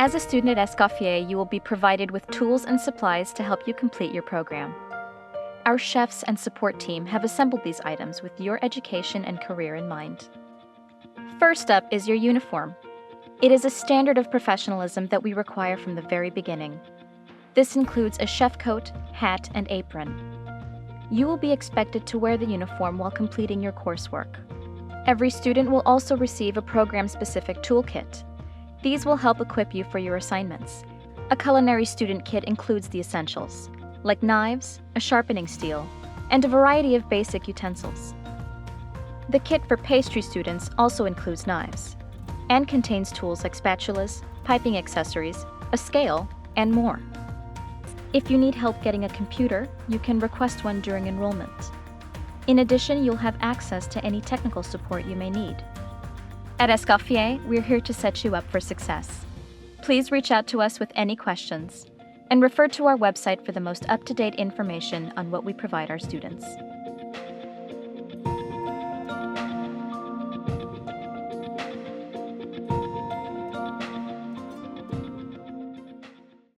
As a student at Escoffier, you will be provided with tools and supplies to help you complete your program. Our chefs and support team have assembled these items with your education and career in mind. First up is your uniform. It is a standard of professionalism that we require from the very beginning. This includes a chef coat, hat, and apron. You will be expected to wear the uniform while completing your coursework. Every student will also receive a program-specific toolkit. These will help equip you for your assignments. A culinary student kit includes the essentials, like knives, a sharpening steel, and a variety of basic utensils. The kit for pastry students also includes knives, and contains tools like spatulas, piping accessories, a scale, and more. If you need help getting a computer, you can request one during enrollment. In addition, you'll have access to any technical support you may need. At Escoffier, we're here to set you up for success. Please reach out to us with any questions, and refer to our website for the most up-to-date information on what we provide our students.